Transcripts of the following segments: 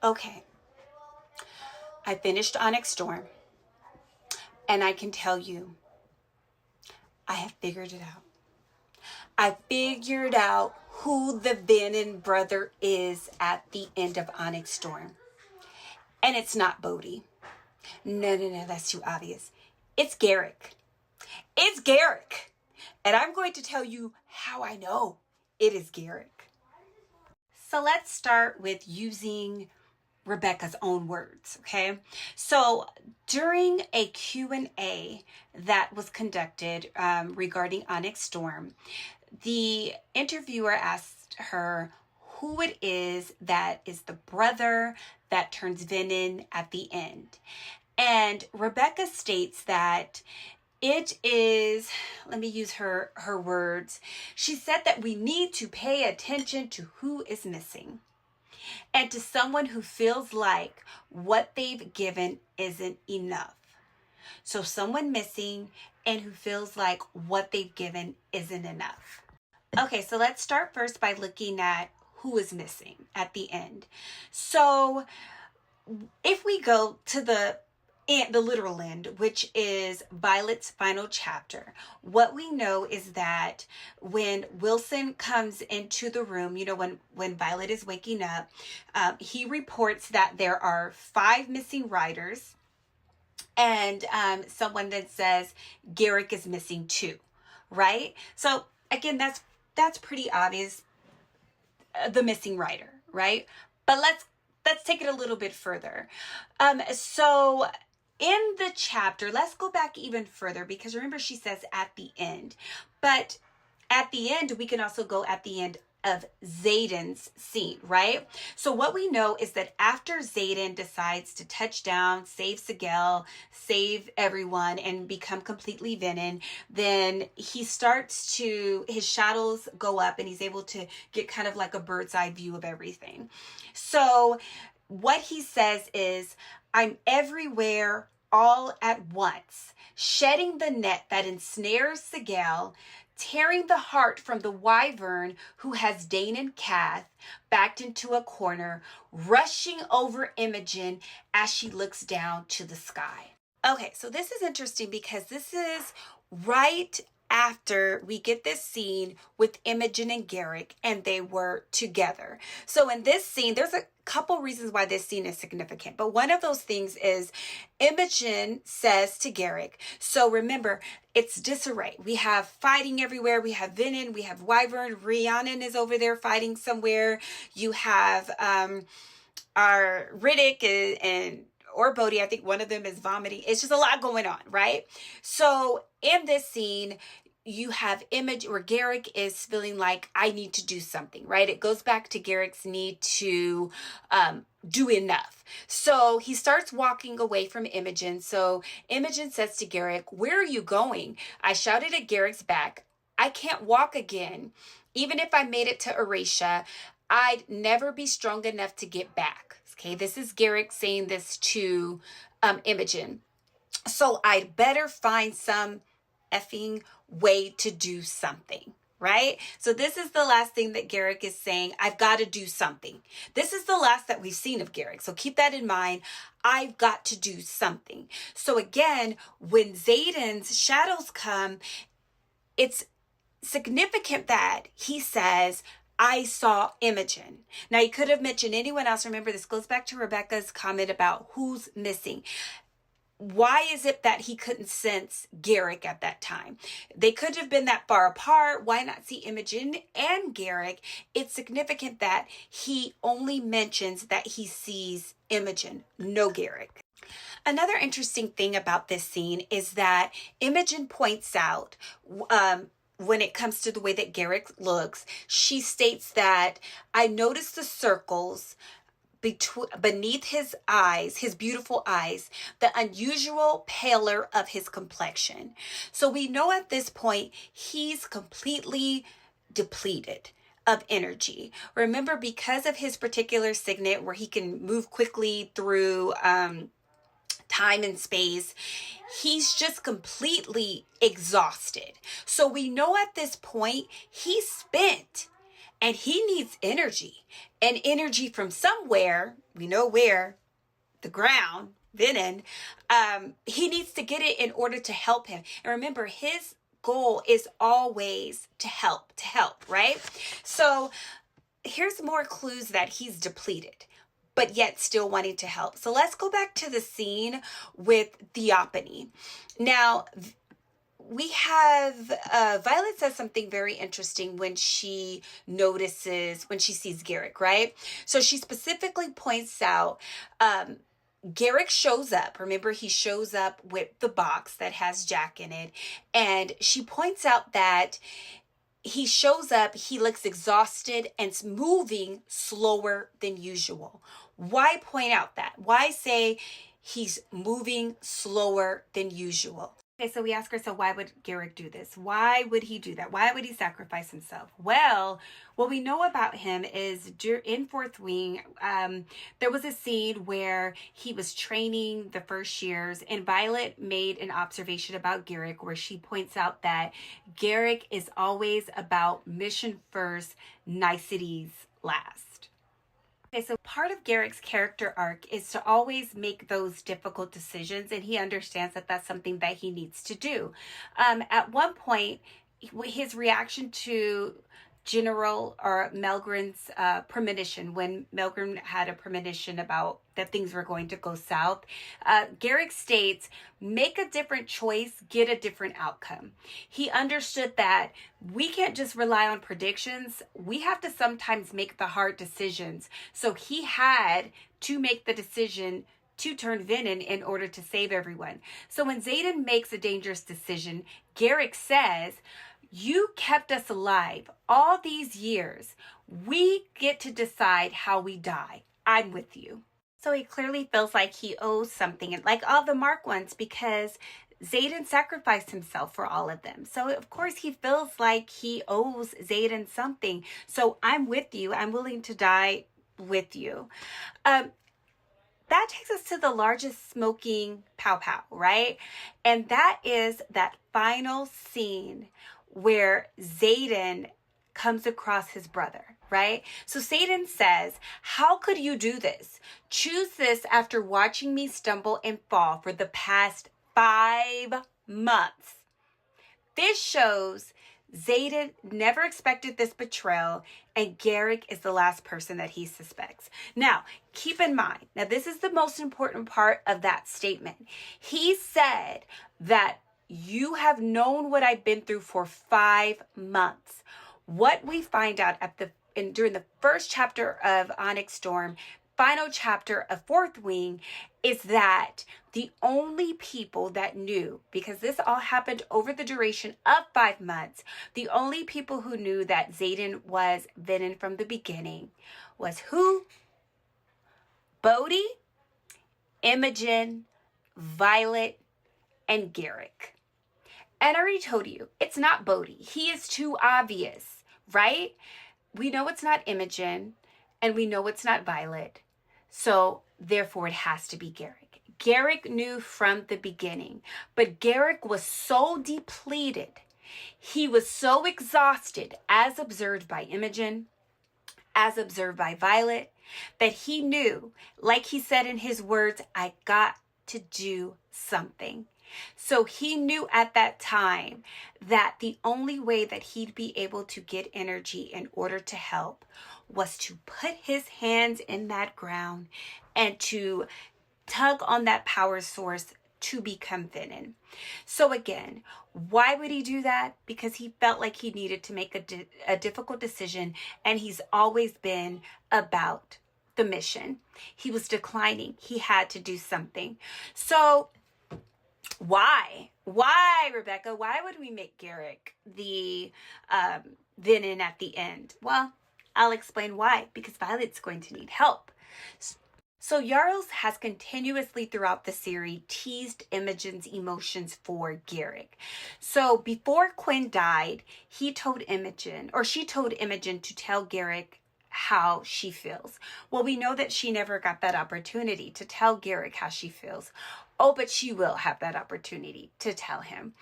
Okay, I finished Onyx Storm, and I can tell you, I have figured it out. I figured out who the Venin brother is at the end of Onyx Storm. And it's not Bodhi. No, that's too obvious. It's Garrick. It's Garrick. And I'm going to tell you how I know it is Garrick. So let's start with using Rebecca's own words, okay? So during a Q&A that was conducted regarding Onyx Storm, the interviewer asked her who it is that is the brother that turns Venin at the end. And Rebecca states that it is, let me use her words. She said that we need to pay attention to who is missing, and to someone who feels like what they've given isn't enough. So someone missing and who feels like what they've given isn't enough. Okay, so let's start first by looking at who is missing at the end. So if we go to the literal end, which is Violet's final chapter, what we know is that when Wilson comes into the room, you know, when Violet is waking up, he reports that there are 5 missing riders, and someone that says Garrick is missing 2, right? So again, that's pretty obvious, the missing rider, right? But let's take it a little bit further. So in the chapter, let's go back even further, because remember she says at the end, but at the end, we can also go at the end of Xaden's scene, right? So what we know is that after Xaden decides to touch down, save Sigel, save everyone, and become completely Venin, then he starts to, his shadows go up and he's able to get kind of like a bird's eye view of everything. So what he says is, I'm everywhere all at once, shedding the net that ensnares Sigel, tearing the heart from the wyvern who has Dane and Kath backed into a corner, rushing over Imogen as she looks down to the sky. Okay, so this is interesting because this is right after we get this scene with Imogen and Garrick, and they were together. So in this scene, there's a couple reasons why this scene is significant, but one of those things is Imogen says to Garrick, so remember, it's disarray. We have fighting everywhere. We have Venin, we have Wyvern, Rhiannon is over there fighting somewhere. You have our Riddick and or Bodhi, I think one of them is vomiting. It's just a lot going on, right? So in this scene, you have Imogen, or Garrick is feeling like, I need to do something, right? It goes back to Garrick's need to do enough. So he starts walking away from Imogen. So Imogen says to Garrick, where are you going? I shouted at Garrick's back, I can't walk again. Even if I made it to Erasia, I'd never be strong enough to get back. Okay, this is Garrick saying this to Imogen. So I'd better find some effing way to do something, right? So this is the last thing that Garrick is saying. I've got to do something. This is the last that we've seen of Garrick. So keep that in mind. I've got to do something. So again, when Xaden's shadows come, it's significant that he says, I saw Imogen. Now, he could have mentioned anyone else. Remember, this goes back to Rebecca's comment about who's missing. Why is it that he couldn't sense Garrick at that time? They could have been that far apart. Why not see Imogen and Garrick? It's significant that he only mentions that he sees Imogen, no Garrick. Another interesting thing about this scene is that Imogen points out, when it comes to the way that Garrick looks, she states that I noticed the circles beneath his eyes, his beautiful eyes, the unusual pallor of his complexion. So we know at this point he's completely depleted of energy. Remember, because of his particular signet where he can move quickly through time and space, he's just completely exhausted. So we know at this point he's spent. and he needs energy, and energy from somewhere. We know where, the ground, Venin. He needs to get it in order to help him. And remember, his goal is always to help, right? So here's more clues that he's depleted, but yet still wanting to help. So let's go back to the scene with Theophany. Now, we have Violet says something very interesting when she sees Garrick, right? So she specifically points out Garrick shows up. Remember, he shows up with the box that has Jack in it. And she points out that he shows up, he looks exhausted and moving slower than usual. Why point out that? Why say he's moving slower than usual? Okay, so we ask ourselves, why would Garrick do this? Why would he do that? Why would he sacrifice himself? Well, what we know about him is in Fourth Wing, there was a scene where he was training the first years, and Violet made an observation about Garrick where she points out that Garrick is always about mission first, niceties last. Okay, so part of Garrick's character arc is to always make those difficult decisions, and he understands that that's something that he needs to do. At one point, his reaction to General or Melgren's premonition, when Melgren had a premonition about that things were going to go south, Garrick states, make a different choice, get a different outcome. He understood that we can't just rely on predictions. We have to sometimes make the hard decisions. So he had to make the decision to turn Venin in order to save everyone. So when Xaden makes a dangerous decision, Garrick says, you kept us alive all these years. We get to decide how we die. I'm with you. So he clearly feels like he owes something, like all the Mark ones, because Xaden sacrificed himself for all of them. So of course he feels like he owes Xaden something. So I'm with you. I'm willing to die with you. That takes us to the largest smoking pow, right? And that is that final scene where Xaden comes across his brother, right? So Xaden says, how could you do this? Choose this after watching me stumble and fall for the past 5 months. This shows Xaden never expected this betrayal, and Garrick is the last person that he suspects. Now, keep in mind, now this is the most important part of that statement. He said that you have known what I've been through for 5 months. What we find out during the first chapter of Onyx Storm, final chapter of Fourth Wing, is that the only people that knew, because this all happened over the duration of 5 months, the only people who knew that Xaden was Venin from the beginning was who? Bodhi, Imogen, Violet, and Garrick. And I already told you, it's not Bodhi. He is too obvious, right? We know it's not Imogen, and we know it's not Violet. So therefore it has to be Garrick. Garrick knew from the beginning, but Garrick was so depleted. He was so exhausted, as observed by Imogen, as observed by Violet, that he knew, like he said in his words, I got to do something. So he knew at that time that the only way that he'd be able to get energy in order to help was to put his hands in that ground and to tug on that power source to become Venin. So again, why would he do that? Because he felt like he needed to make a difficult decision, and he's always been about the mission. He was declining. He had to do something. So why, Rebecca? Why would we make Garrick the Venin at the end? Well, I'll explain why. Because Violet's going to need help. So Yarls has continuously throughout the series teased Imogen's emotions for Garrick. So before Quinn died, she told Imogen to tell Garrick how she feels. Well, we know that she never got that opportunity to tell Garrick how she feels. Oh, but she will have that opportunity to tell him.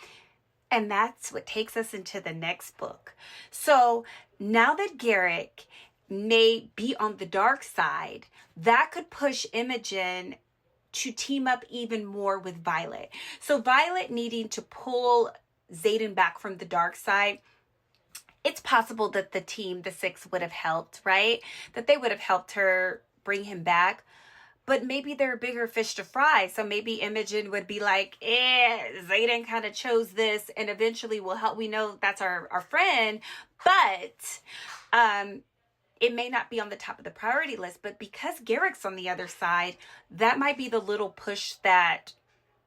And that's what takes us into the next book. So now that Garrick may be on the dark side, that could push Imogen to team up even more with Violet. So Violet needing to pull Xaden back from the dark side, it's possible that the team, the six, would have helped, right? That they would have helped her bring him back. But maybe they're a bigger fish to fry. So maybe Imogen would be like, Xaden kind of chose this and eventually will help. We know that's our friend, but it may not be on the top of the priority list. But because Garrick's on the other side, that might be the little push that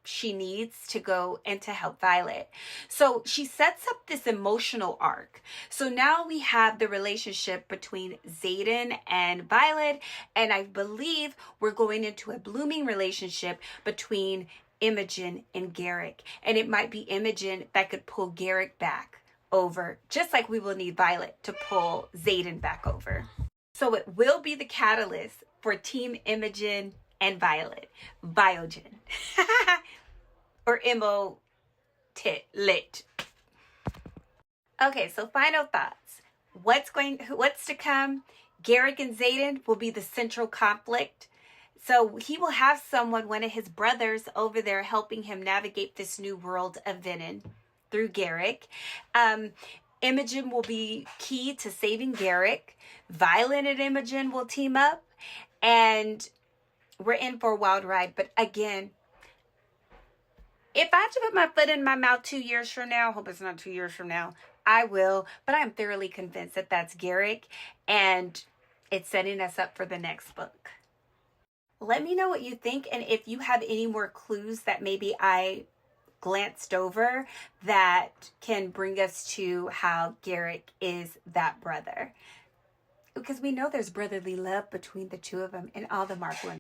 she needs to go and to help Violet. So she sets up this emotional arc. So now we have the relationship between Xaden and Violet, and I believe we're going into a blooming relationship between Imogen and Garrick. And it might be Imogen that could pull Garrick back over, just like we will need Violet to pull Xaden back over. So it will be the catalyst for Team Imogen and Violet. Viogen. Or Imo-lit. Okay, so final thoughts. What's to come? Garrick and Xaden will be the central conflict. So he will have one of his brothers over there helping him navigate this new world of Venin through Garrick. Imogen will be key to saving Garrick. Violet and Imogen will team up. And we're in for a wild ride. But again, if I have to put my foot in my mouth 2 years from now, I hope it's not 2 years from now, I will. But I am thoroughly convinced that that's Garrick. And it's setting us up for the next book. Let me know what you think. And if you have any more clues that maybe I glanced over that can bring us to how Garrick is that brother. Because we know there's brotherly love between the two of them and all the Mark women.